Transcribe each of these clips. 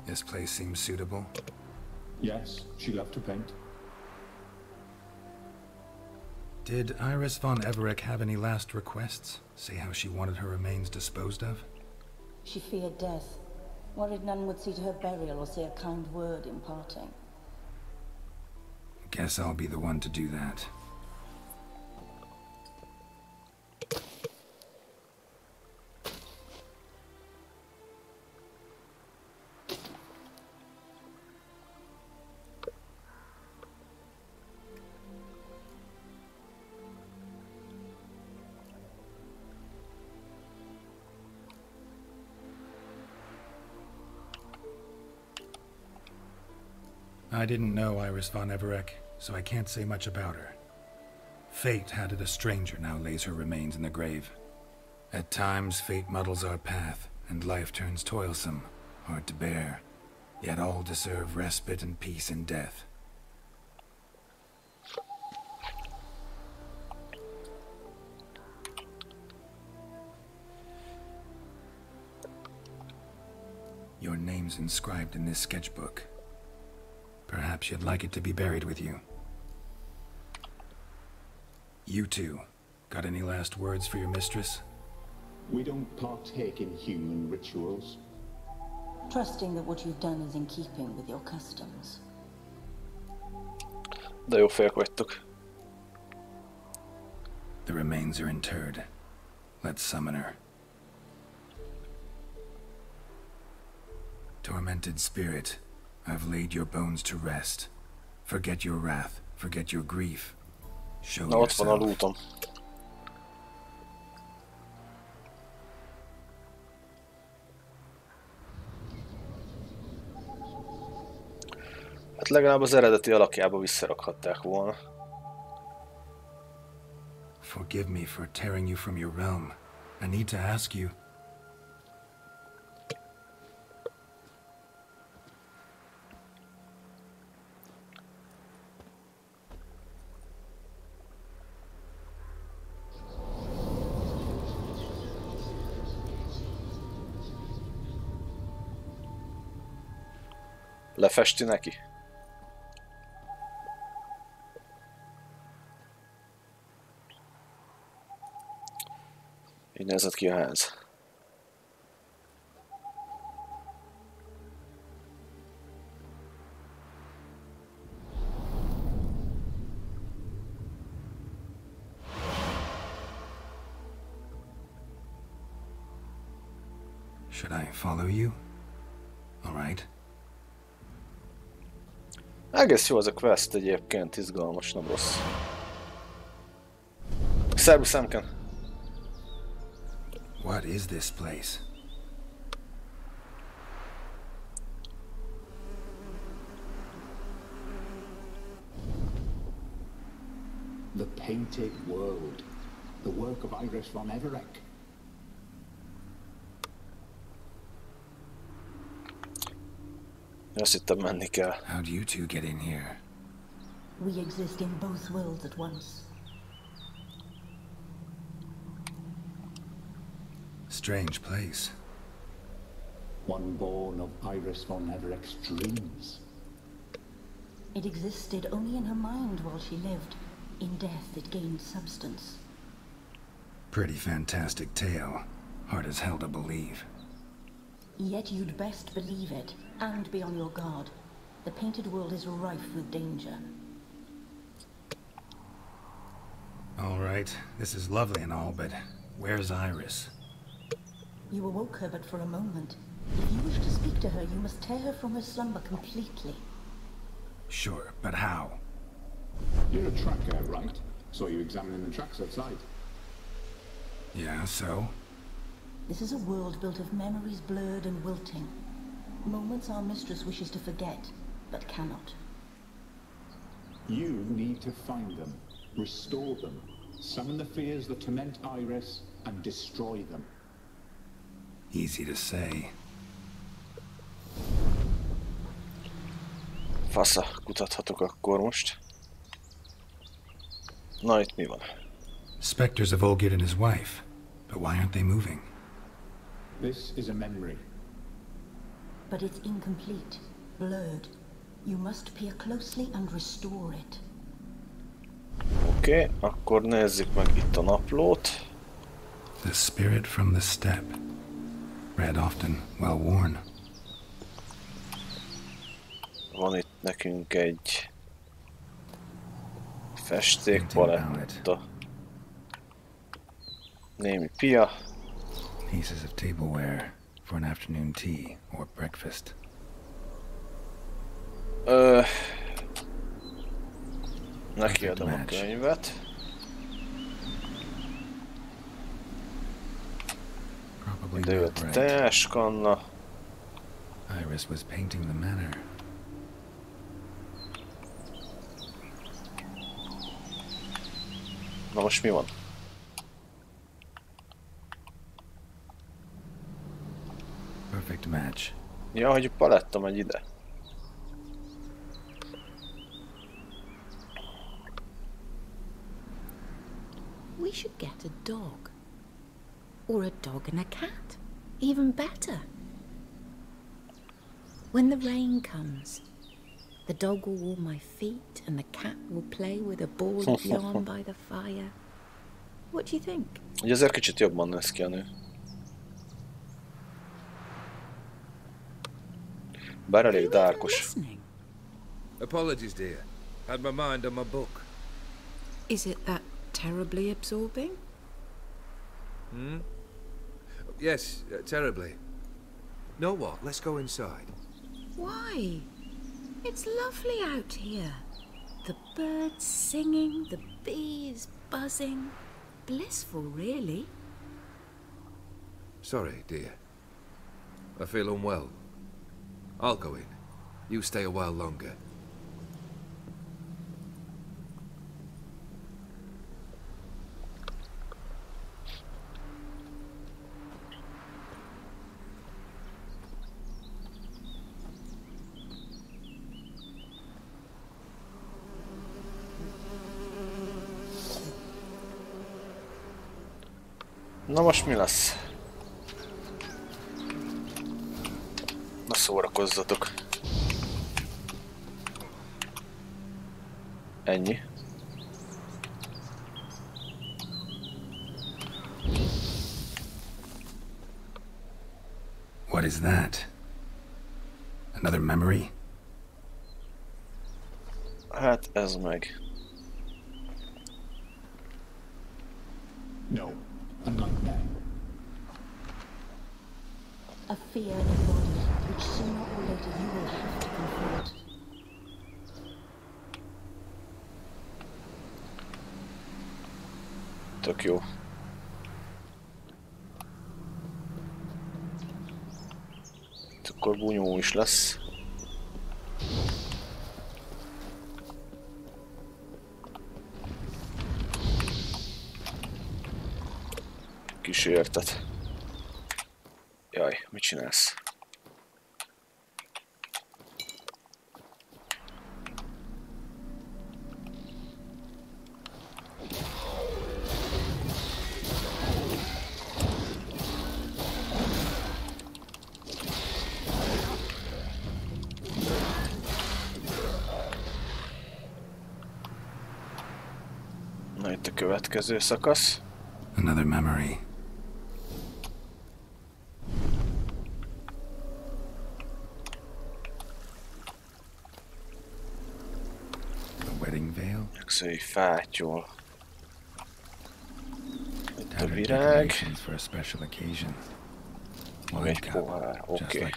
This place seems suitable. Yes, she loved to paint. Did Iris von Everec have any last requests? Say how she wanted her remains disposed of? She feared death. Worried none would see to her burial or say a kind word in parting. Guess I'll be the one to do that. I didn't know Iris von Everec, so I can't say much about her. Fate had it a stranger now lays her remains in the grave. At times, fate muddles our path, and life turns toilsome, hard to bear. Yet all deserve respite and peace in death. Your name's inscribed in this sketchbook. Perhaps you'd like it to be buried with you. You two, got any last words for your mistress? We don't partake in human rituals. Trusting that what you've done is in keeping with your customs. De jó fejek vagytok. The remains are interred. Let's summon her. Tormented spirit, I've laid your bones to rest. Forget your wrath, forget your grief. Show Na, ott van a yourself. lootom. Hát legalább az eredeti alakjába visszarakhatták volna. Forgive me for tearing you from your realm. I need to ask you. Lefesti neki? Így nézett ki a ház. Should I follow you? All right. Egész jó az a quest egyébként, izgalmas, nem rossz. Szervusz, Szemken! What is this place? The painted world. The work of Iris von Everec. Azt hittem menni kell. How'd you two get in here? We exist in both worlds at once. Strange place. One born of Iris von Everec's dreams. It existed only in her mind while she lived. In death it gained substance. Pretty fantastic tale. Hard as hell to believe. Yet you'd best believe it, and be on your guard. The painted world is rife with danger. All right, this is lovely and all, but where's Iris? You awoke her but for a moment. If you wish to speak to her, you must tear her from her slumber completely. Sure, but how? You're a tracker, right? Saw you examining the tracks outside. Yeah, so? This is a world built of memories blurred and wilting. Moments our mistress wishes to forget, but cannot. You need to find them, restore them, summon the fears that torment Iris, and destroy them. Easy to say. Fasza, kutathatok akkor most. Na, itt mi van? Spectres of Olgid and his wife. But why aren't they moving? This is a memory. but it's incomplete, blurred. You must peer closely and restore it. Oké, akkor nézzük meg itt a naplót. The spirit from the steppe. Read often, well worn. Van itt nekünk egy festékpaletta. Némi pia. Pieces of tableware for an afternoon tea or breakfast. Nekiadom a könyvet. Ide jött a teljes kanna. Iris was painting the manor. Na most mi van? Perfect match. Ja, hogy a paletta megy ide. We should get a dog. Or a dog and a cat. Even better. When the rain comes, the dog will warm my feet and the cat will play with a ball of yarn by the fire. What do you think? Ugye ezért kicsit jobban néz ki a nő. Bár elég dárkos. Apologies, dear. Had my mind on my book. Is it that terribly absorbing? Hmm? Yes, terribly. Know what? Let's go inside. Why? It's lovely out here. The birds singing, the bees buzzing. Blissful, really. Sorry, dear. I feel unwell. I'll go in. You stay a while longer. Na most mi lesz? Na szórakozzatok. Ennyi. What is that? Another memory? Hát ez meg. No, a nightmare. A fear embodied, which sooner or later you will have to confront. Tök jó. Akkor bunyó is lesz. Kísértet. Jaj, mit csinálsz? Na itt a következő szakasz. Another memory. Megszői fátyol. Itt a virág. Meg egy pohár, oké.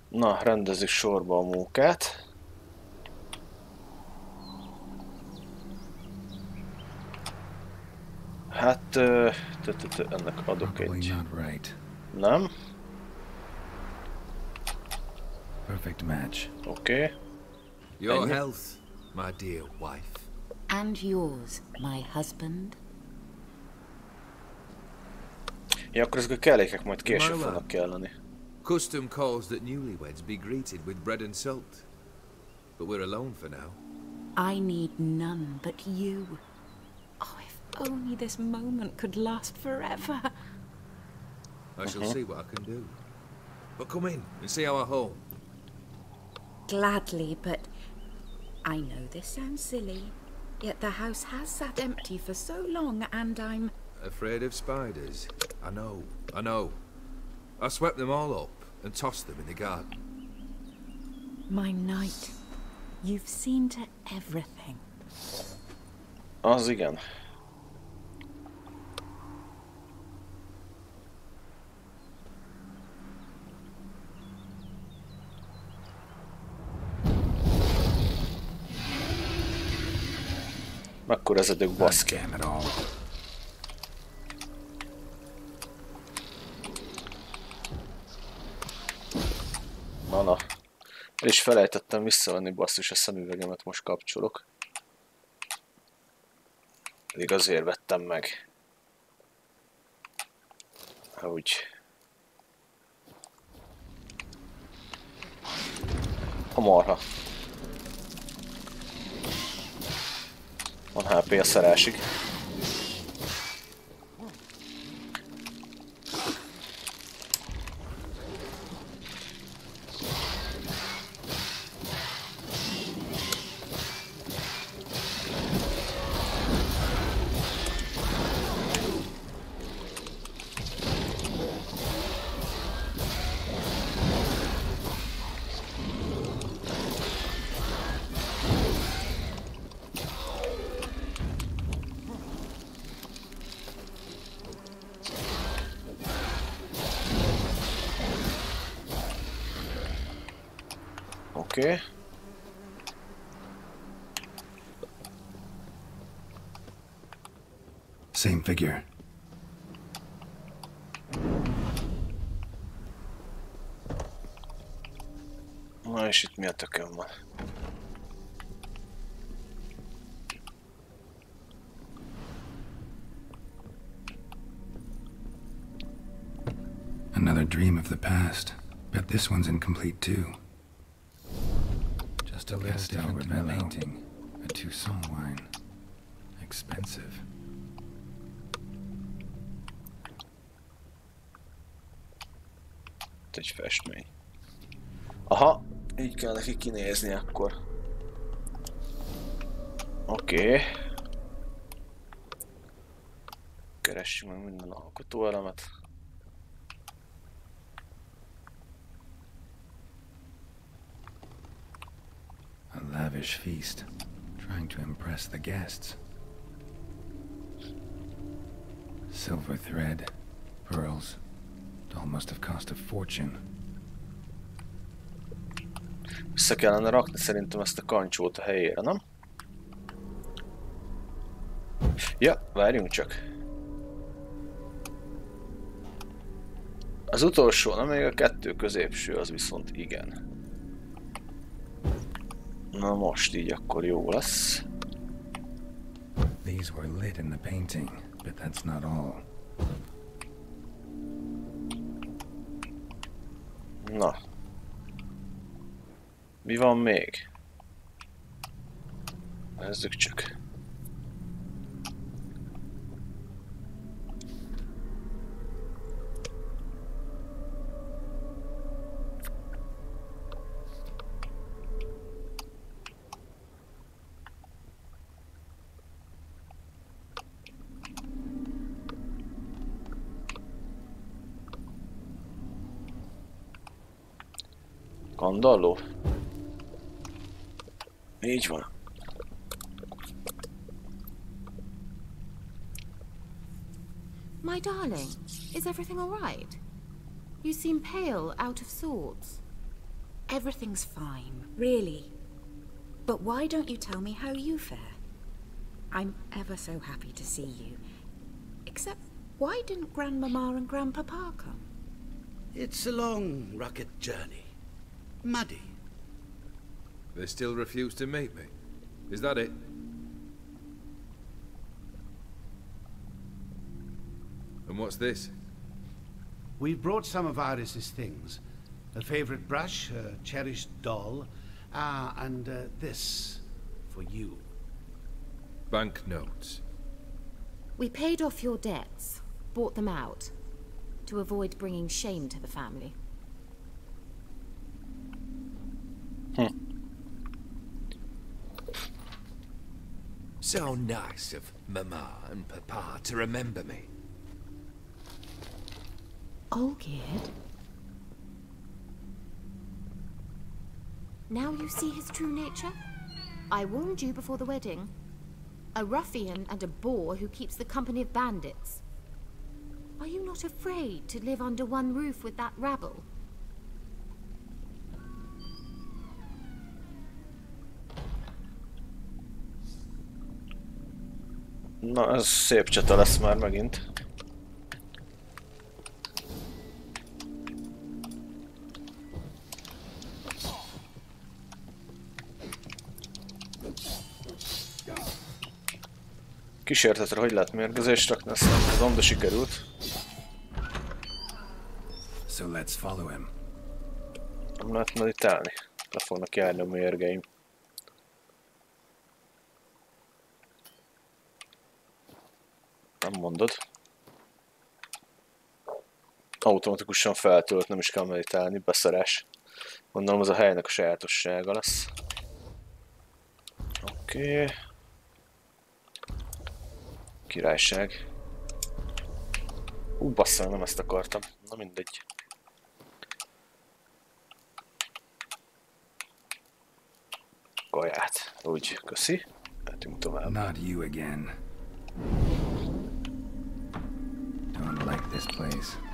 Na, rendezzük sorba a mókát. Hát, ennek adok egy... Nem? Oké. Your health, my dear wife. And yours, my husband. Ja, akkor ezek a kellékek majd később fognak kelleni. Custom calls that newlyweds be greeted with bread and salt. But we're alone for now. I need none but you. Oh, if only this moment could last forever. I shall see what I can do. but come in and see our home. Gladly, but I know this sounds silly, yet the house has sat empty for so long, and I'm... Afraid of spiders? I know. I swept them all up and tossed them in the garden. My knight, you've seen to everything. Az igen. Mekkora ez a dög, baszki. Na. És felejtettem visszavenni, basszus, a szemüvegemet most kapcsolok. Pedig azért vettem meg. Úgy. A marha. Van HP a szerásig. Okay. Same figure. Na és itt mi a tököm van? Another dream of the past. Bet this one's incomplete too. Just a little different than painting. A Toussaint wine. Expensive. Egy festmény. Aha, így kell neki kinézni akkor. Oké. Keressük meg minden alkotóelemet. A lavish feast, trying to impress the guests. Silver thread, pearls, it all must have cost a fortune. Vissza kellene rakni szerintem ezt a kancsót a helyére, nem? Ja, várjunk csak. Az utolsó, nem, még a kettő középső, az viszont igen. Na most így akkor jó lesz. These were lit in the painting, but that's not all. Na. Mi van még? Nézzük csak. Kandalló? Így van. My darling, is everything all right? You seem pale, out of sorts. Everything's fine, really. But why don't you tell me how you fare? I'm ever so happy to see you. Except, why didn't Grandmama and Grandpapa come? It's a long, rugged journey. Muddy. They still refuse to meet me. Is that it? And what's this? We've brought some of Iris's things. A favorite brush, a cherished doll, and this for you. Banknotes. We paid off your debts, bought them out, to avoid bringing shame to the family. So nice of Mama and Papa to remember me. Olgierd? Now you see his true nature? I warned you before the wedding. A ruffian and a boor who keeps the company of bandits. Are you not afraid to live under one roof with that rabble? Na, ez szép csata lesz már megint. Kísértetre hogy lehet mérgezést rakni, azt nem tudom, de sikerült. So let's follow him. Nem lehet meditálni. Le fognak járni a mérgeim. Nem mondod. Automatikusan feltölt, nem is kell meditálni, beszarás. Gondolom az a helynek a sajátossága lesz. Oké. Királyság. Basszal, nem ezt akartam. Na mindegy. Kaját. Úgy, köszi. Mehetünk tovább. Not you again. Don't like this place.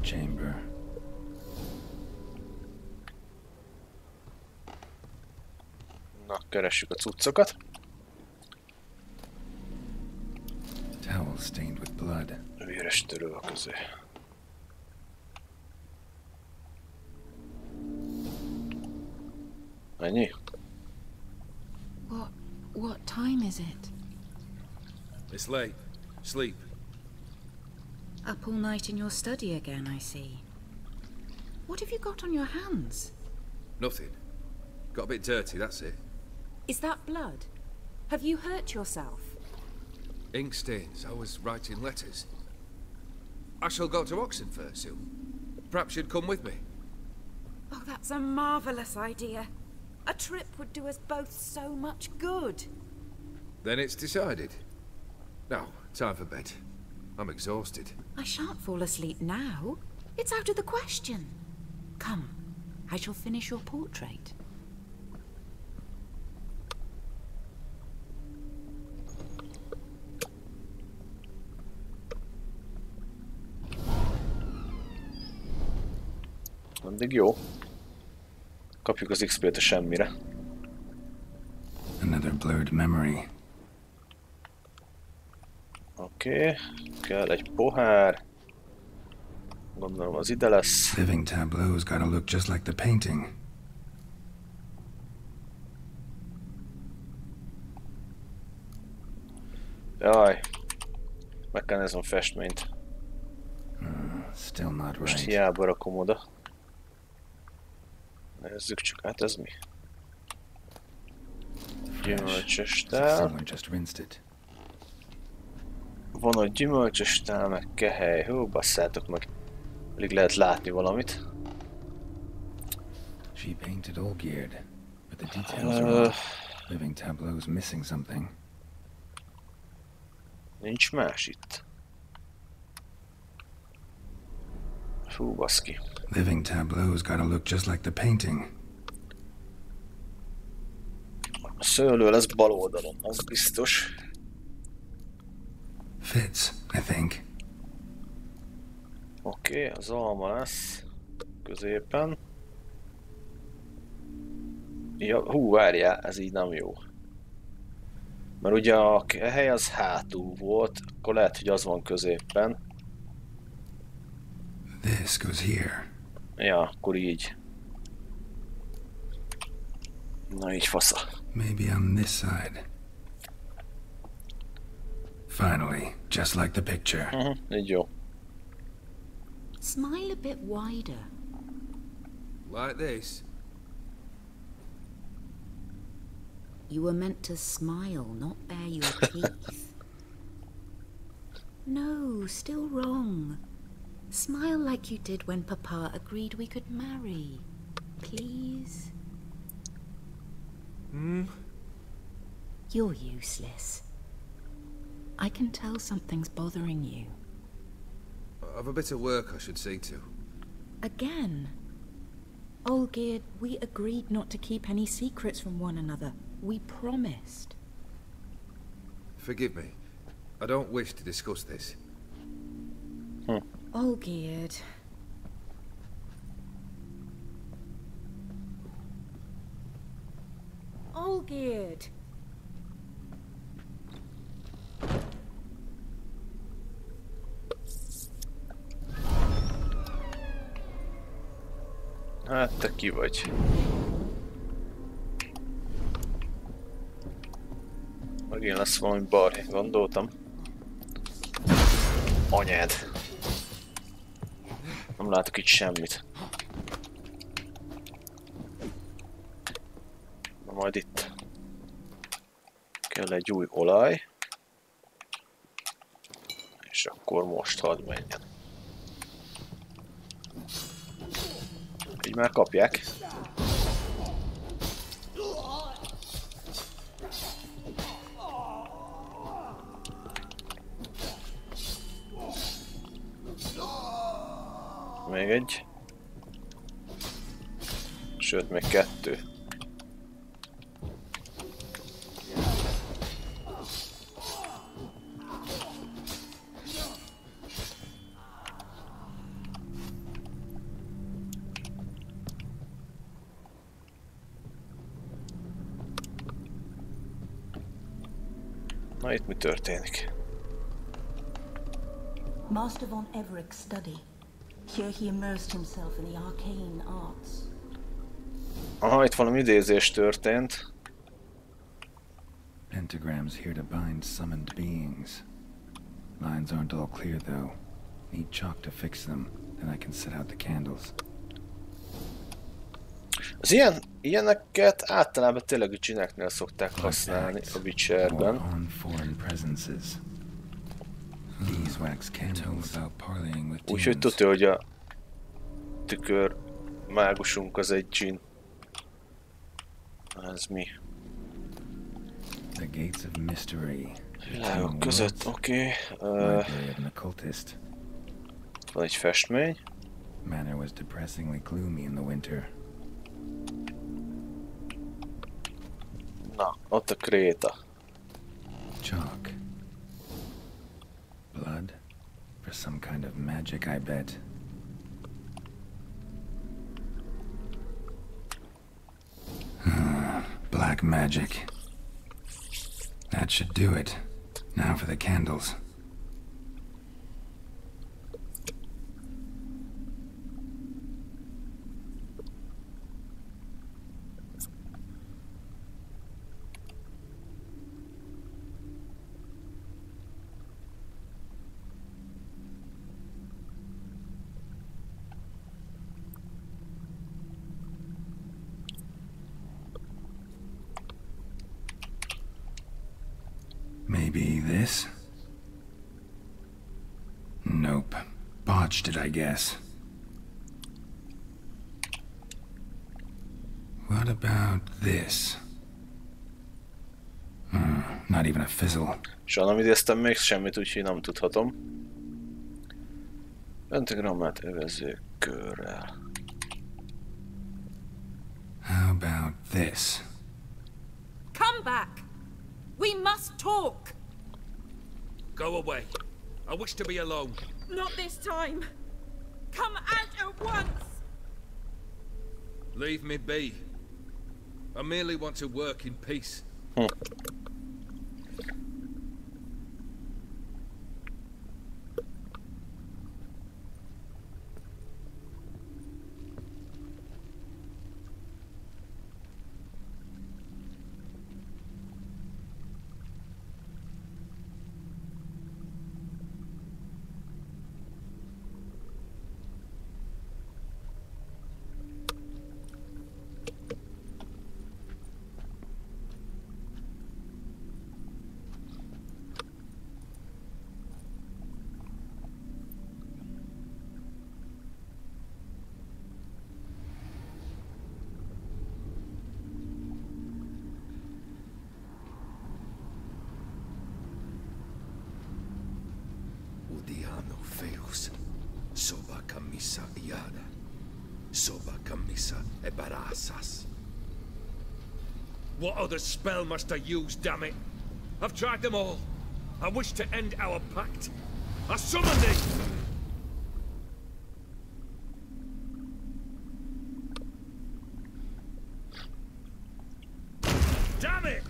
Chamber. Na, keressük a cuccokat. Towel stained with blood. Véres törő a közé. Ennyi? What time is it? It's late. Sleep. Up all night in your study again, I see. What have you got on your hands? Nothing. Got a bit dirty, that's it. Is that blood? Have you hurt yourself? Ink stains. I was writing letters. I shall go to Oxenfurt soon. Perhaps you'd come with me. Oh, that's a marvelous idea. A trip would do us both so much good. Then it's decided. Now, time for bed. I'm exhausted. I shan't fall asleep now. It's out of the question. Come, I shall finish your portrait. Addig jó. Kapjuk az XP-t a semmire. Another blurred memory. Oké, kell egy pohár. Gondolom az ide lesz. Living tableau's gotta look just like the painting. Jaj, meg kell néznem a festményt. Still not Most right. hiába rakom oda. Nézzük csak, hát ez mi? Gyümölcsös tál. Someone just rinsed it. Van a gyümölcsös tál, meg kehely. Hú, basszátok meg. Alig lehet látni valamit. She painted Olgierd, but the details are off. Living tableau's missing something. Nincs más itt. Fú, baszki. Living tableau's gotta look just like the painting. A szőlő lesz bal oldalon, az biztos. Fits, I think. Oké, az alma lesz középen. Ja, hú, várjál, ez így nem jó. Mert ugye a hely az hátul volt, akkor lehet, hogy az van középen. This goes here. Ja, akkor így. Na így fasza. Maybe on this side. Finally, just like the picture. Így jó. Smile a bit wider. Like this. You were meant to smile, not bare your teeth. No, still wrong. Smile like you did when Papa agreed we could marry. Please? You're useless. I can tell something's bothering you. I've a bit of work I should see to. Again? Olgierd, we agreed not to keep any secrets from one another. We promised. Forgive me. I don't wish to discuss this. Olgierd. Olgierd. Hát te ki vagy? Megint lesz valami bar, gondoltam. Anyád! Nem látok itt semmit. Na majd itt. Kell egy új olaj. És akkor most hadd menjen. Így már kapják. Még egy. Sőt, még kettő. Na itt mi történik? Master von Everett's study. Here he immersed himself in the arcane arts. Aha, itt valami idézés történt. Pentagrams here to bind summoned beings. Lines aren't all clear though. Need chalk to fix them, then I can set out the candles. Az ilyeneket általában tényleg a dzsineknél szokták használni a Witcherben. Úgyhogy tudja, hogy a tükör mágusunk az egy dzsin. Ez mi? Világok között, oké. Van egy festmény. Manor was depressingly gloomy in the winter. Na, ott a kréta. Chalk. Blood? For some kind of magic, I bet. Black magic. That should do it. Now for the candles. Maybe this? Nope. Botched it, I guess. What about this? Not even a fizzle. Soha nem idéztem még semmit, úgyhogy nem tudhatom. Pentagrammát övező körrel. How about this? Come back! We must talk! Go away. I wish to be alone. Not this time! Come out at once! Leave me be. I merely want to work in peace. house. Soba camisa iada. Soba camisa ebarasas. What other spell must I use, damn it? I've tried them all. I wish to end our pact. I summon thee! Damn it!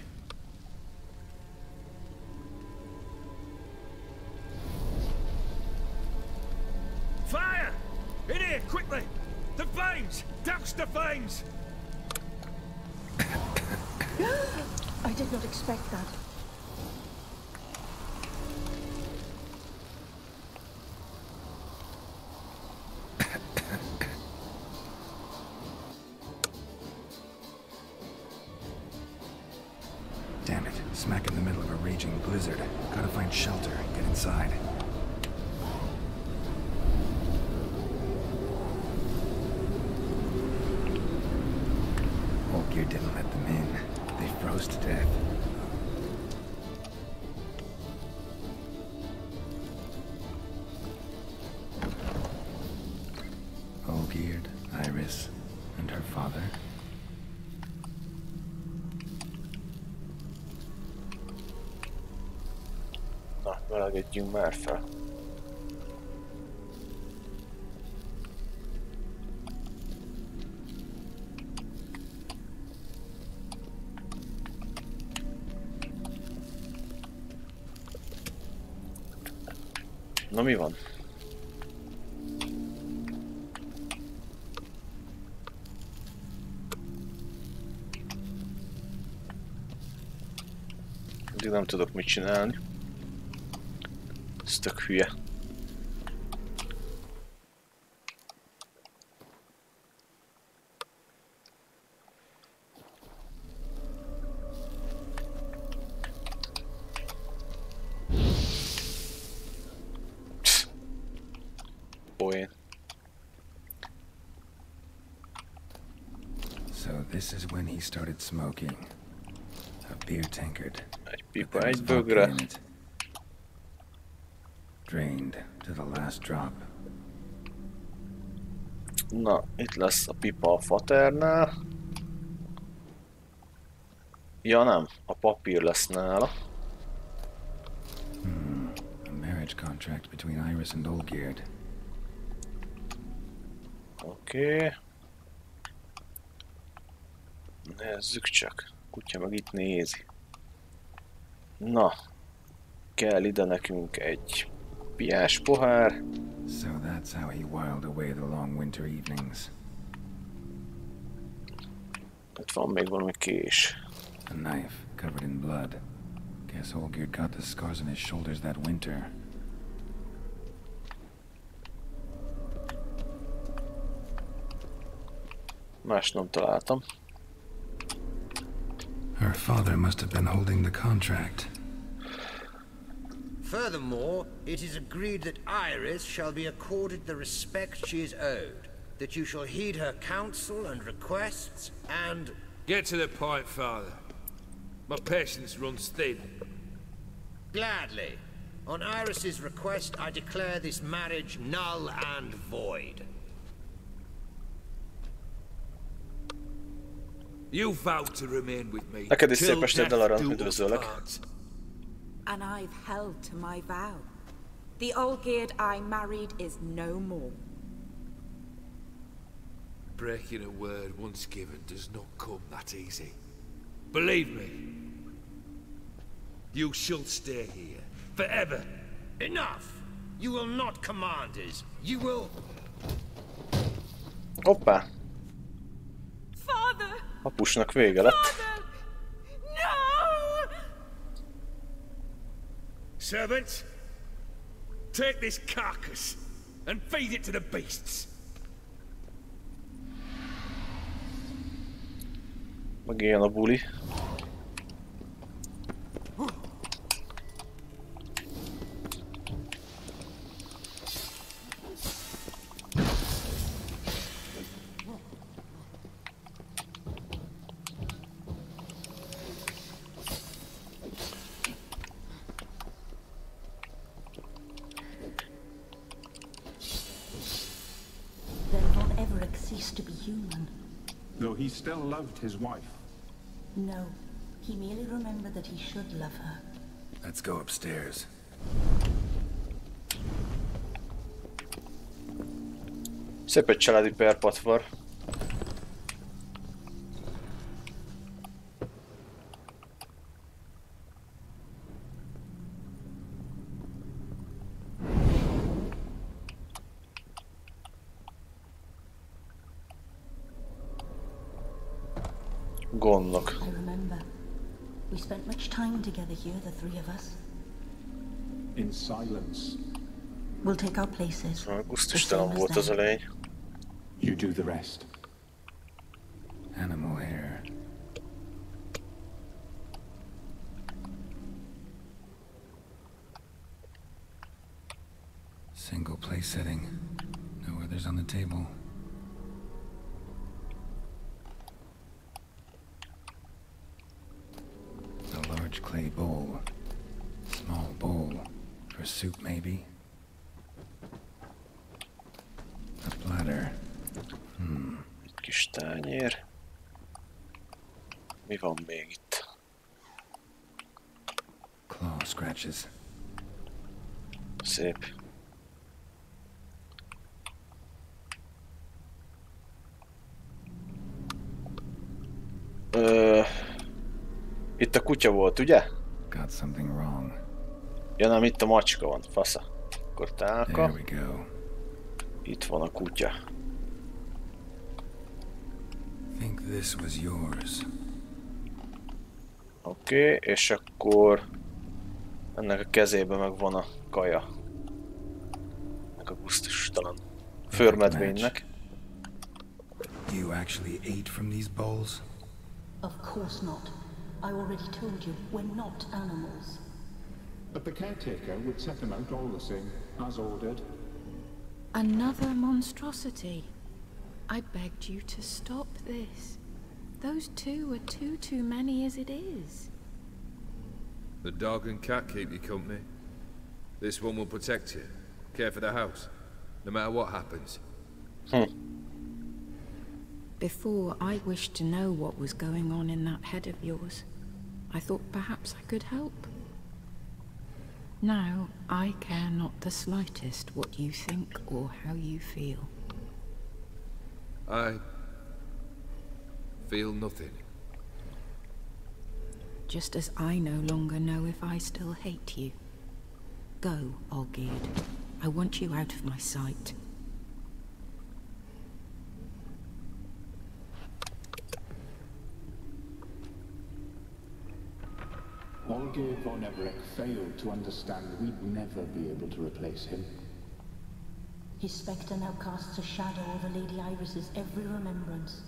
Fire! In here, quickly! The flames! Douse the flames! I did not expect that. Damn it. Smack in the middle of a raging blizzard. Gotta find shelter and get inside. Wticher didn't let them in. They froze to death. Wticher, Iris, and her father. Na, melegedjünk már fel. Na mi van? Addig nem tudok mit csinálni. Ez tök hülye. So this is when he started smoking. A beer tankard. Egy pipa, egy bögre. Drained to the last drop. Na, itt lesz a pipa a faternál. Ja nem, a papír lesz nála. A marriage contract between Iris and Wticher. Oké. Nézzük csak. Kutya meg itt nézi. Na. Kell ide nekünk egy piás pohár. So that's how he whiled away the long winter evenings. Itt van még valami kés. A knife covered in blood. Guess Wticher got the scars on his shoulders that winter. Más nem találtam. Her father must have been holding the contract. Furthermore, it is agreed that Iris shall be accorded the respect she is owed, that you shall heed her counsel and requests, and... Get to the point, Father. My patience runs thin. Gladly. On Iris's request, I declare this marriage null and void. You vowed to remain with me. Neked is till szép estét, death Dalaran, do us üdvözöllek. part. And I've held to my vow. The Wticher I married is no more. Breaking a word once given does not come that easy. Believe me. You shall stay here. Forever. Enough! You will not command us. You will... Hoppá! Father! Apusnak vége lett. Father! No! Servants, take this carcass and feed it to the beasts. Megéljen a buli. ceased to be human. Though he still loved his wife. No, he merely remembered that he should love her. Let's go upstairs. Szép egy családi perpatvar. Gondok. I remember. We spent much time together here, the three of us. In silence. We'll take our places. Gusztustalan volt az a lény. You do the rest. Animal hair. Single place setting. No others on the table. A large clay bowl. Small bowl. For soup, maybe? A platter. Kis tányér. Mi van még itt? Claw scratches. Szép. Itt a kutya volt, ugye? Got something wrong. Ja nem, itt a macska van, fasza. Akkor tálka. There we go. Itt van a kutya. Think this was yours. Oké, és akkor ennek a kezében meg van a kaja. Meg a gusztustalan förmedvénynek. You actually ate from these bowls? Of course not. I already told you, we're not animals. But the caretaker would set them out all the same, as ordered. Another monstrosity. I begged you to stop this. Those two are too many as it is. The dog and cat keep you company. This one will protect you. Care for the house. No matter what happens. Before, I wished to know what was going on in that head of yours. I thought perhaps I could help. Now, I care not the slightest what you think or how you feel. I feel nothing. Just as I no longer know if I still hate you. Go, Olgierd. I want you out of my sight. Olgierd von Everec failed to understand we'd never be able to replace him. His spectre now casts a shadow over Lady Iris's every remembrance.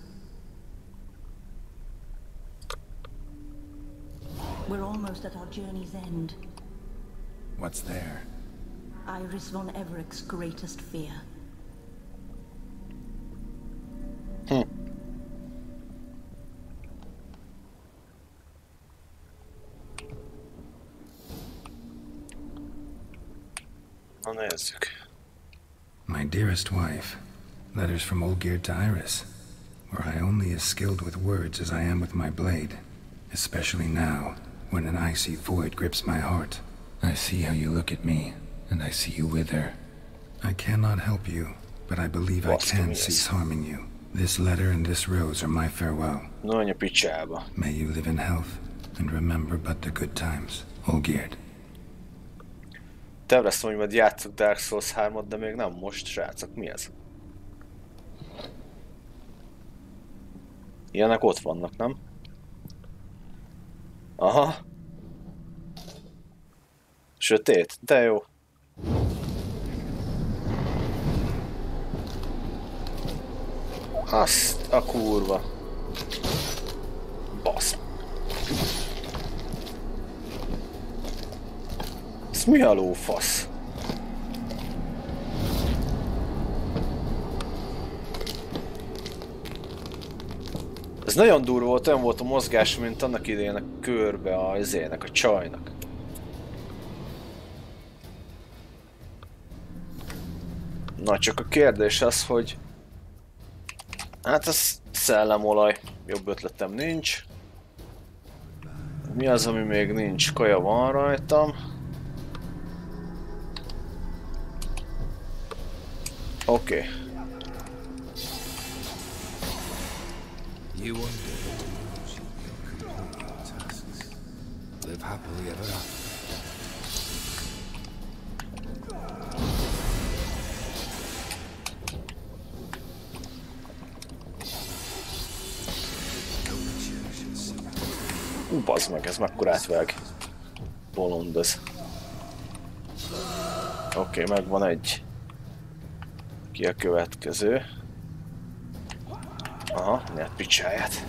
We're almost at our journey's end. What's there? Iris von Everec's greatest fear. Na nézzük. My dearest wife. Letters from Olgierd to Iris. Were I only as skilled with words as I am with my blade. Especially now, when an icy void grips my heart. I see how you look at me, and I see you wither. I cannot help you, but I believe I can cease harming you. This letter and this rose are my farewell. No anya picsába. May you live in health, and remember but the good times. Olgierd. Terveztem, hogy majd játsszuk Dark Souls 3-ot, de még nem most, srácok. Mi ez? Ilyenek ott vannak, nem? Aha. Sötét, de jó. Azt a kurva. Basz. Ez mi a lófasz? Ez nagyon durva volt, olyan volt a mozgás, mint annak idején a körbe a izének, a csajnak. Na csak a kérdés az, hogy Hát ez szellemolaj. Jobb ötletem nincs. Mi az, ami még nincs? Kaja van rajtam. Oké. You wonder if you complete your tasks. Live happily ever after. Bazd meg, ez mekkorát vág. Bolond ez. Oké, megvan egy. Ki a következő? Aha, nyert picsáját.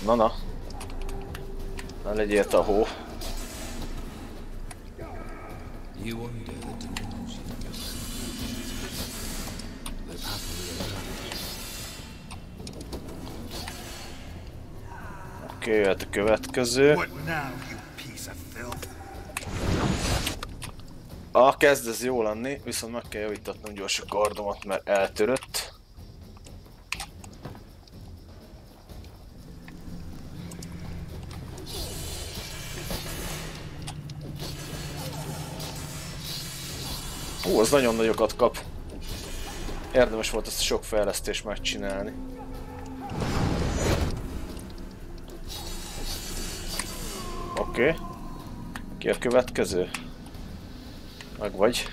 Na. Ne legyél tahó. Oké, jöhet a következő. Kezd ez jó lenni, viszont meg kell javítatnom gyors a kardomat, mert eltörött. Az nagyon nagyokat kap. Érdemes volt ezt a sok fejlesztést megcsinálni. Oké. Ki a következő? Meg vagy.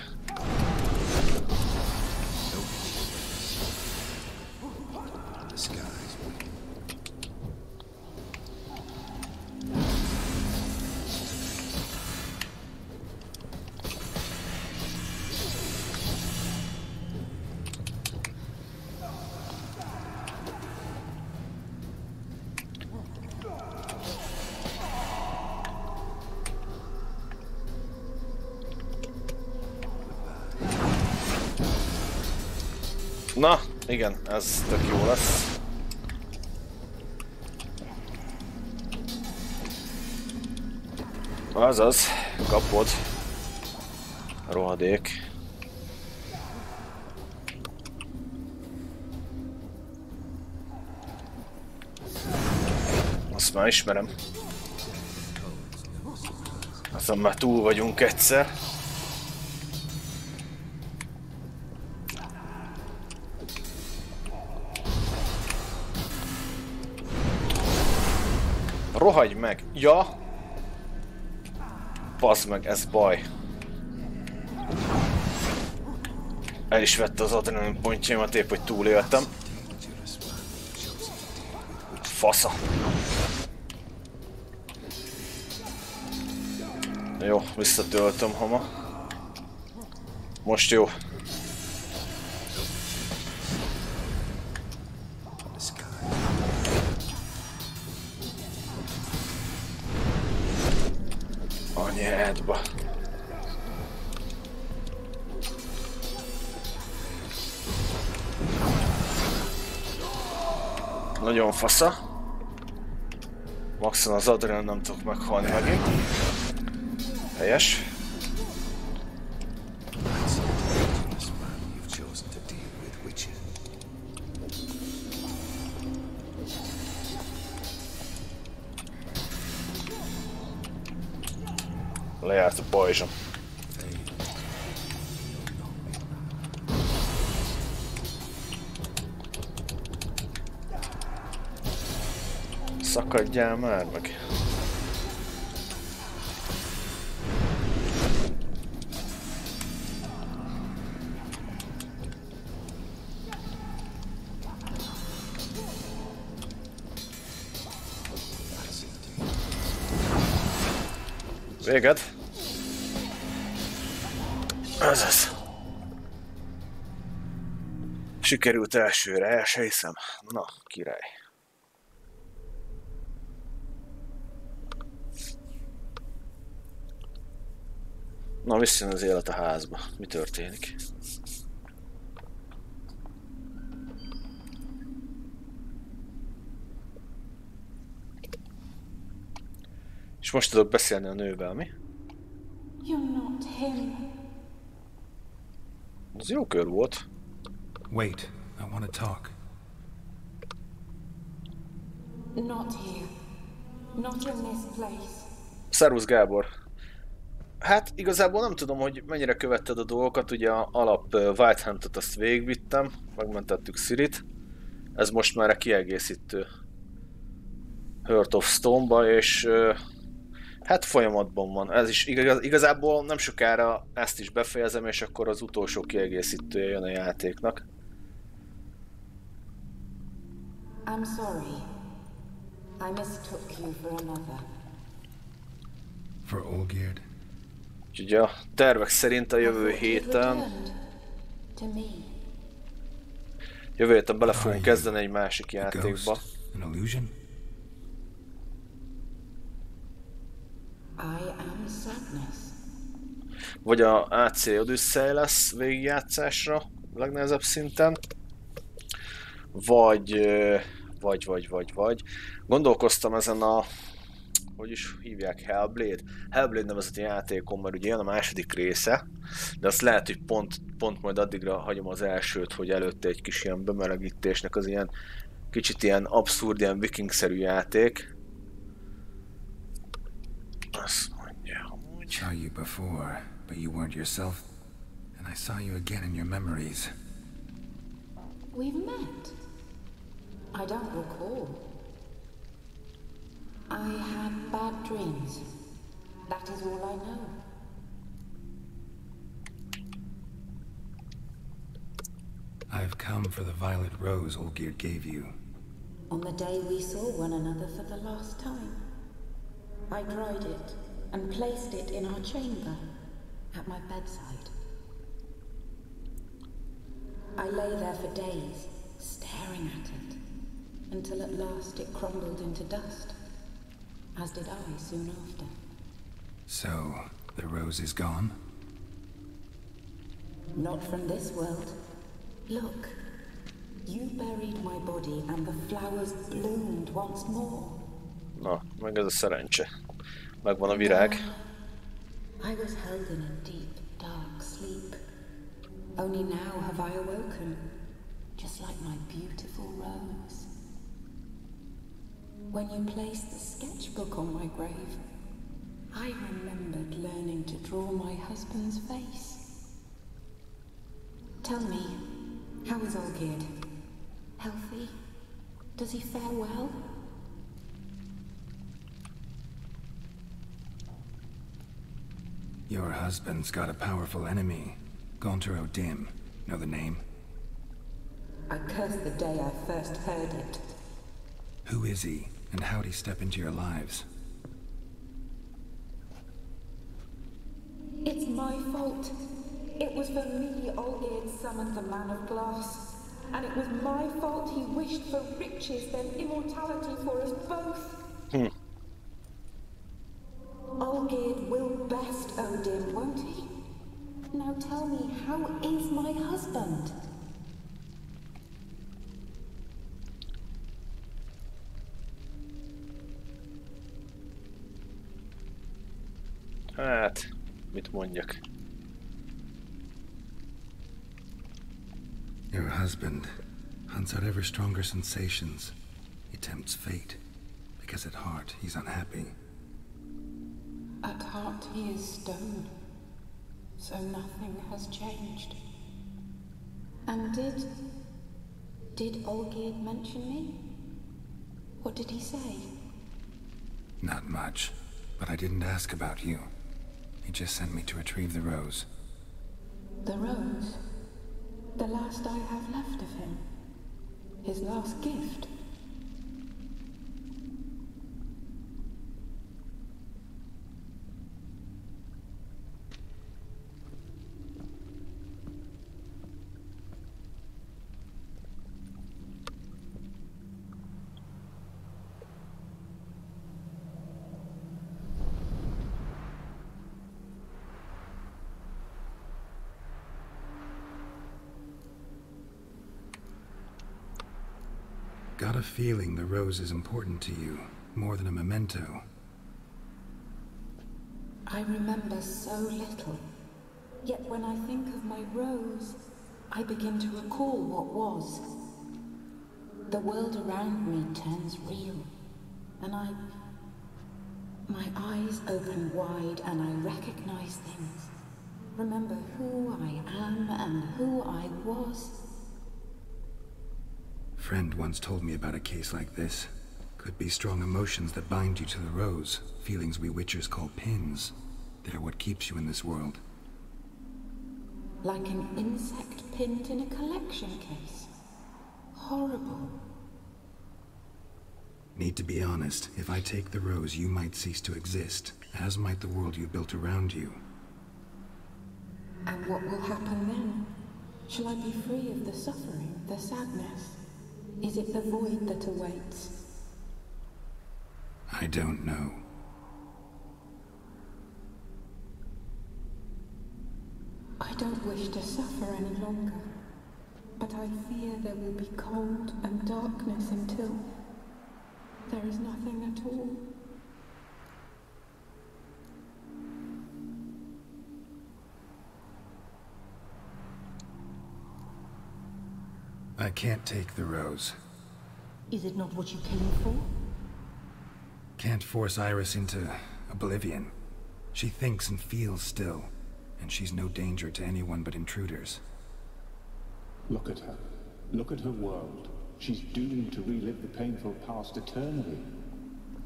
Na, igen, ez tök jó lesz. Azaz, kapod. Rohadék. Azt már ismerem. Aztán már túl vagyunk egyszer. Rohagy meg! Ja! Bazd meg, ez baj. El is vette az adrenalin pontjaimat, épp hogy túléltem. Fasza! Jó, visszatöltöm hama. Most jó. Anyádba. Nagyon fasza. Maxon az adrenalin nem tudok meghalni megint. Helyes. Lejárt a pajzsom. Szakadjál már meg. Véged. Azaz. Sikerült elsőre, el se hiszem. Na, király. Na, visszajön az élet a házba. Mi történik? És most tudok beszélni a nővel, mi? You're not Not him. Az jó kör volt. Wait, I want to talk. Not here. Not in this place. Szervusz Gábor. Hát igazából nem tudom, hogy mennyire követted a dolgokat, ugye a alap White Huntot azt végigvittem, megmentettük Cirit. Ez most már a kiegészítő Heart of Stone-ba, és hát folyamatban van. Ez is igazából nem sokára ezt is befejezem, és akkor az utolsó kiegészítője jön a játéknak. I'm sorry. I mistook you for another. For Olgierd? Úgyhogy a tervek szerint a jövő héten bele fogunk kezdeni egy másik játékba. An illusion? I am sadness. Vagy a AC Odyssey lesz végigjátszásra, legnehezebb szinten. Vagy gondolkoztam ezen a, hogy is hívják, Hellblade nevezeti játékon, mert ugye jön a második része, de azt lehet, hogy pont majd addigra hagyom az elsőt, hogy előtte egy kis ilyen bemelegítésnek az ilyen kicsit ilyen abszurd, ilyen vikingszerű játék. Azt mondja, hogy... Saw you before, but you weren't yourself, and I saw you again in your memories. We've met. I don't recall. I had bad dreams. That is all I know. I've come for the violet rose Olgierd gave you. On the day we saw one another for the last time, I dried it and placed it in our chamber at my bedside. I lay there for days, staring at it, until at last it crumbled into dust, as did I soon after. So, the rose is gone? Not from this world. Look, you buried my body and the flowers bloomed once more. Na, meg ez a szerencse. Megvan a virág. I was held in a deep, dark sleep. Only now have I awoken, just like my beautiful rose. When you placed the sketchbook on my grave, I remembered learning to draw my husband's face. Tell me, how is Olgierd? Healthy? Does he fare well? Your husband's got a powerful enemy. Gaunter O'Dim. Know the name? I curse the day I first heard it. Who is he, and how'd he step into your lives? It's my fault. It was for me Olgierd summoned the Man of Glass. And it was my fault he wished for riches than immortality for us both. Olgierd will best Odin, won't he? Now tell me, how is my husband? Hát, mit mondjak? Your husband hunts out ever stronger sensations. He tempts fate, because at heart he's unhappy. At heart he is stone, so nothing has changed. And did Olgierd mention me? What did he say? Not much, but I didn't ask about you. He just sent me to retrieve the rose. The rose? The last I have left of him. His last gift. Got a feeling the rose is important to you, more than a memento. I I remember so little. Yet when I think of my rose, I begin to recall what was. The world around me turns real, and my eyes open wide and I recognize things. Remember who I am and who I was. Friend once told me about a case like this. Could be strong emotions that bind you to the rose, feelings we Witchers call pins. They're what keeps you in this world. Like an insect pinned in a collection case. Horrible. Need to be honest, if I take the rose, you might cease to exist, as might the world you built around you. And what will happen then? Shall I be free of the suffering, the sadness? Is it the void that awaits? I don't know. I don't wish to suffer any longer, but I fear there will be cold and darkness until there is nothing at all. I can't take the rose. Is it not what you came for? Can't force Iris into oblivion. She thinks and feels still, and she's no danger to anyone but intruders. Look at her. Look at her world. She's doomed to relive the painful past eternally.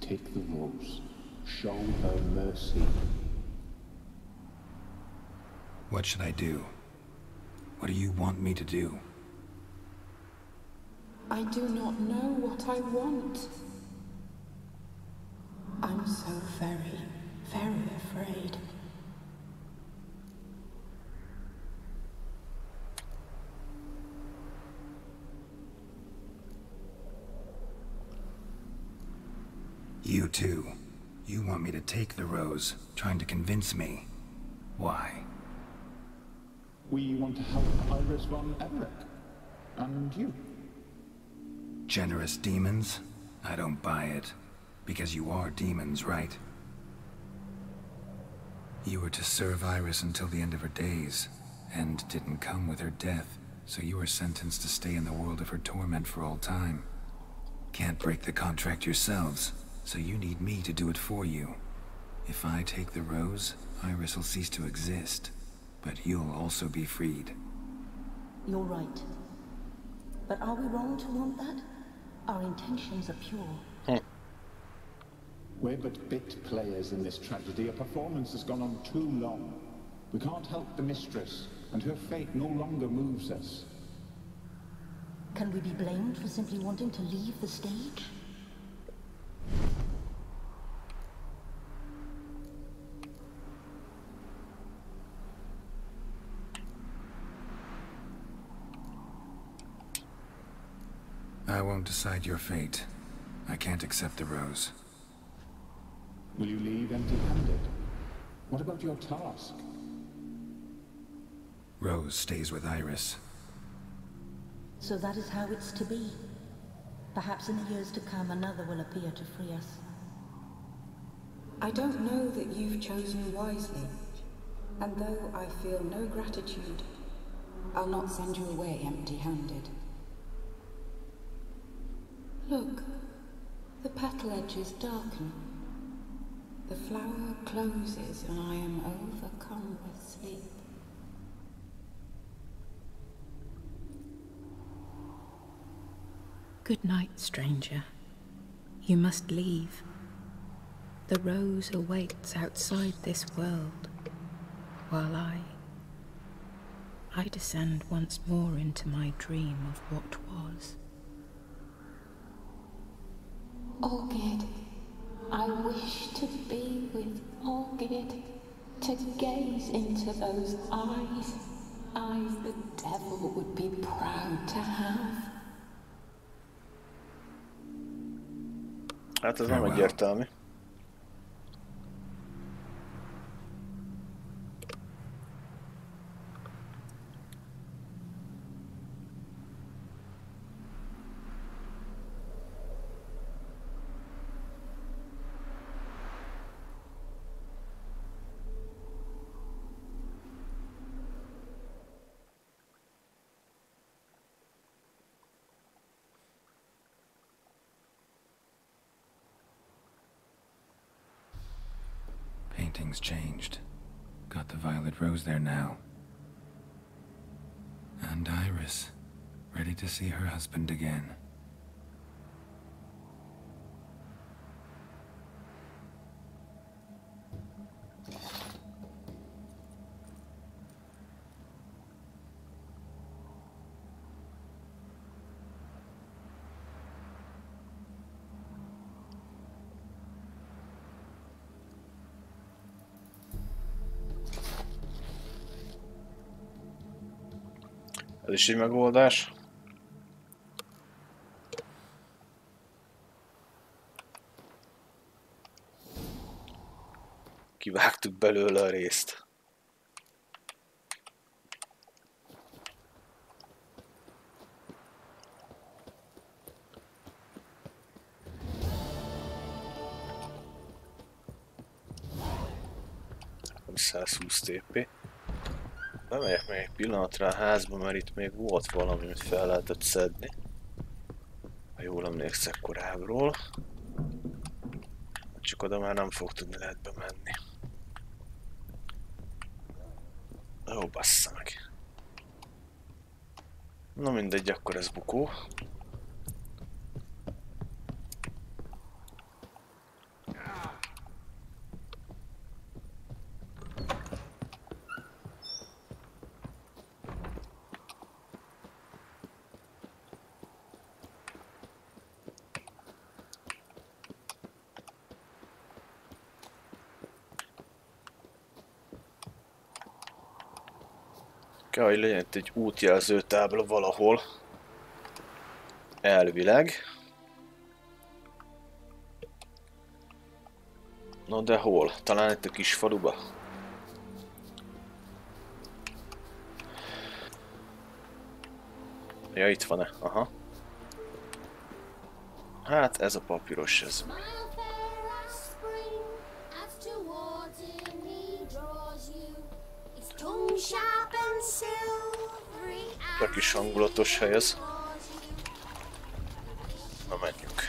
Take the rose. Show her mercy. What should I do? What do you want me to do? I do not know what I want. I'm so very, very afraid. You too. You want me to take the rose, trying to convince me. Why? We want to help Iris von Everec. And you. Generous demons? I don't buy it. Because you are demons, right? You were to serve Iris until the end of her days. End didn't come with her death, so you were sentenced to stay in the world of her torment for all time. Can't break the contract yourselves, so you need me to do it for you. If I take the rose, Iris will cease to exist, but you'll also be freed. You're right. But are we wrong to want that? Our intentions are pure. We're but bit players in this tragedy. A performance has gone on too long. We can't help the mistress, and her fate no longer moves us. Can we be blamed for simply wanting to leave the stage? I won't decide your fate. I can't accept the rose. Will you leave empty-handed? What about your task? Rose stays with Iris. So that is how it's to be. Perhaps in the years to come another will appear to free us. I don't know that you've chosen wisely, and though I feel no gratitude, I'll not send you away empty-handed. Look, the petal edges darken. The flower closes and I am overcome with sleep. Good night, stranger. You must leave. The rose awaits outside this world, while I descend once more into my dream of what was. Olgid, I wish to be with Olgid, to gaze into those eyes, eyes the devil would be proud to have. Hát ez nem egyértelmű. painting's changed. Got the violet rose there now. And Iris, ready to see her husband again. Ez is egy megoldás. Kivágtuk belőle a részt. Nem 120 TP. Bemegyek még egy pillanatra a házba, mert itt még volt valami, amit fel lehetett szedni. Ha jól emlékszek korábbról. Csak oda már nem fog tudni lehet bemenni. Ó, bassza meg. Na mindegy, akkor ez bukó. Kell, hogy legyen itt egy útjelző tábla valahol. Elvileg. No de hol? Talán itt a kis faluba? Ja, itt van-e? Aha. Hát ez a papíros ez. Tök is hangulatos hely ez. Na menjünk.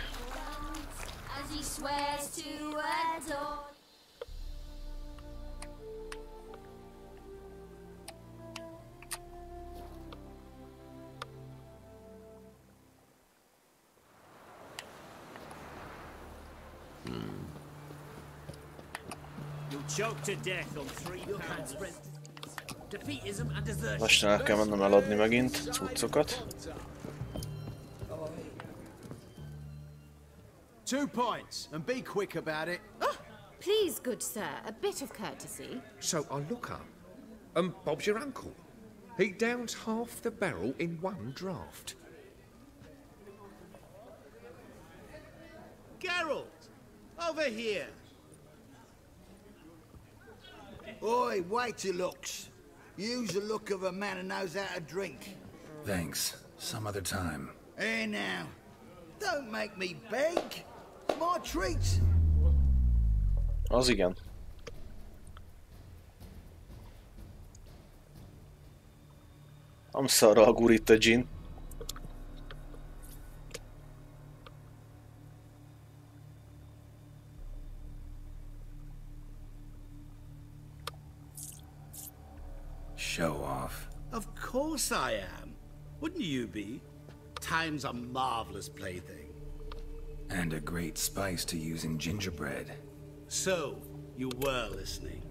Lassan el kell mennem eladni megint cuccokat. 2 points, and be quick about it. Oh, please, good sir, a bit of courtesy. So I look up, and Bob's your uncle. He downs half the barrel in one draft. Geralt, over here. Oi, Wticher looks. Use the look of a man who knows how to drink. Thanks. Some other time. Here now. Don't make me beg. My treat. Az igen. Nem szarra a gurita gin. Show off. Of course I am. Wouldn't you be? Time's a marvelous plaything. And a great spice to use in gingerbread. So, you were listening.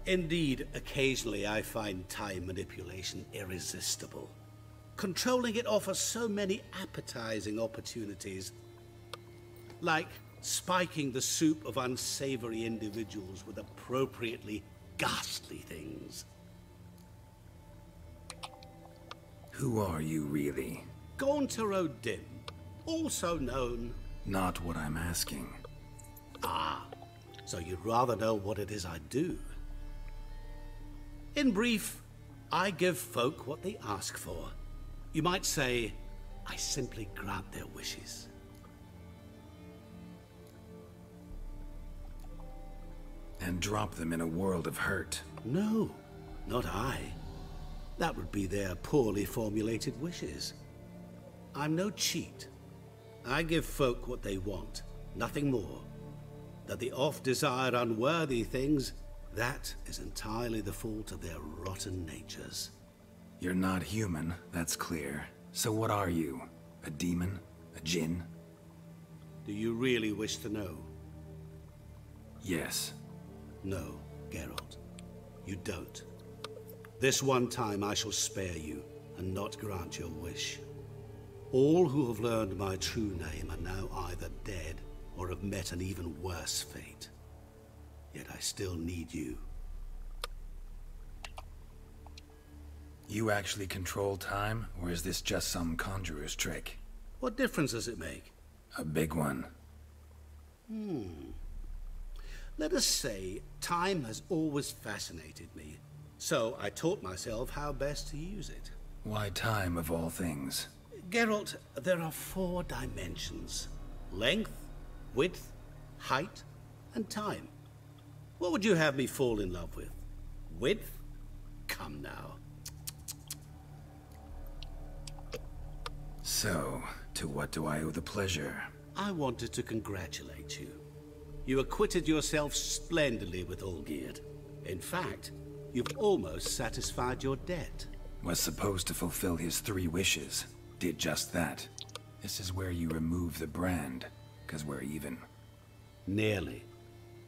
Indeed, occasionally I find time manipulation irresistible. Controlling it offers so many appetizing opportunities. Like spiking the soup of unsavory individuals with appropriately ghastly things. Who are you really? Gaunter O'Dim, also known... Not what I'm asking. Ah, so you'd rather know what it is I do. In brief, I give folk what they ask for. You might say, I simply grant their wishes. And drop them in a world of hurt. No, not I. That would be their poorly formulated wishes. I'm no cheat. I give folk what they want, nothing more. that the oft-desired unworthy things, that is entirely the fault of their rotten natures. You're not human, that's clear. So what are you? A demon? A djinn? Do you really wish to know? Yes. No, Geralt. You don't. This one time I shall spare you, and not grant your wish. All who have learned my true name are now either dead, or have met an even worse fate. Yet I still need you. You actually control time, or is this just some conjurer's trick? What difference does it make? A big one. Let us say, time has always fascinated me. So I taught myself how best to use it. Why time, of all things? Geralt, there are 4 dimensions. Length, width, height, and time. What would you have me fall in love with? Width? Come now. So, to what do I owe the pleasure? I wanted to congratulate you. You acquitted yourself splendidly with Olgierd. In fact, you've almost satisfied your debt. Was supposed to fulfill his 3 wishes. Did just that. This is where you remove the brand, 'cause we're even. Nearly.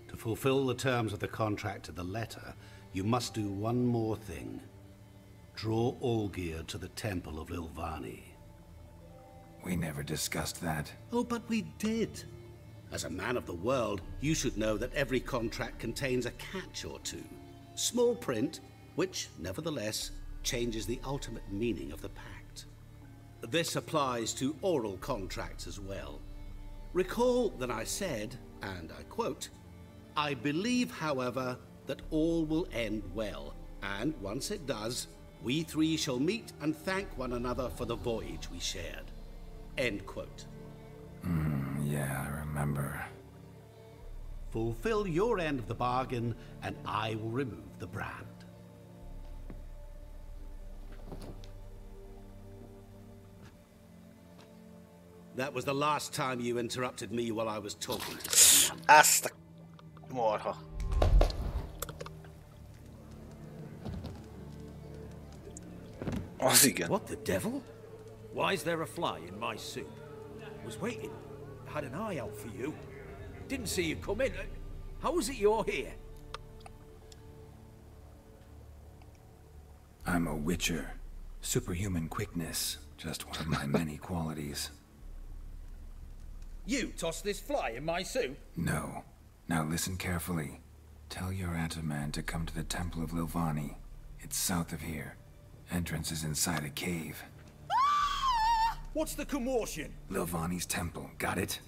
To fulfill the terms of the contract to the letter, you must do one more thing. Draw Olgierd to the Temple of Lilvani. We never discussed that. Oh, but we did. As a man of the world, you should know that every contract contains a catch or two. Small print, which, nevertheless, changes the ultimate meaning of the pact. This applies to oral contracts as well. Recall that I said, and I quote, "I believe, however, that all will end well, and once it does, we 3 shall meet and thank one another for the voyage we shared." End quote. Yeah, I remember. Fulfill your end of the bargain, and I will remove the brand. That was the last time you interrupted me while I was talking to someone. Azt a marha. Az igen. What the devil? Why is there a fly in my soup? Was waiting. Had an eye out for you. Didn't see you come in. How is it you're here? I'm a Witcher. Superhuman quickness. Just one of my many qualities. You tossed this fly in my soup? No. Now listen carefully. Tell your Ataman to come to the Temple of Lilvani. It's south of here. Entrance is inside a cave. What's the commotion? Lilvani's temple. Got it?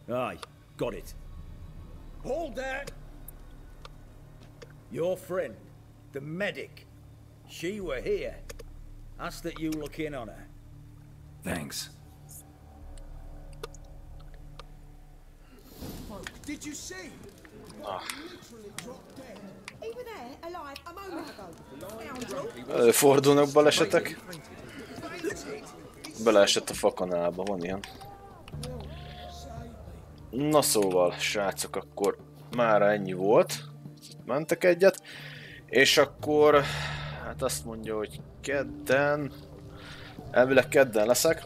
Aye, got it. Hold there! Your friend, the medic. She were here. Ask that you look in on her. Thanks. Did you see? Literally dropped dead. He were there, alive, a moment ago. Előfordulnak balesetek. Beleesett a fakanálba, van ilyen. Na szóval, srácok, akkor mára ennyi volt. Mentek egyet. És akkor, hát azt mondja, hogy kedden, elvileg kedden leszek.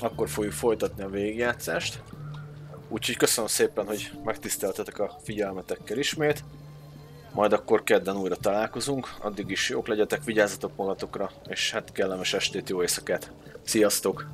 Akkor fogjuk folytatni a végigjátszást. Úgyhogy köszönöm szépen, hogy megtiszteltetek a figyelmetekkel ismét. Majd akkor kedden újra találkozunk. Addig is jók legyetek, vigyázzatok magatokra, és hát kellemes estét, jó éjszakát. Sziasztok!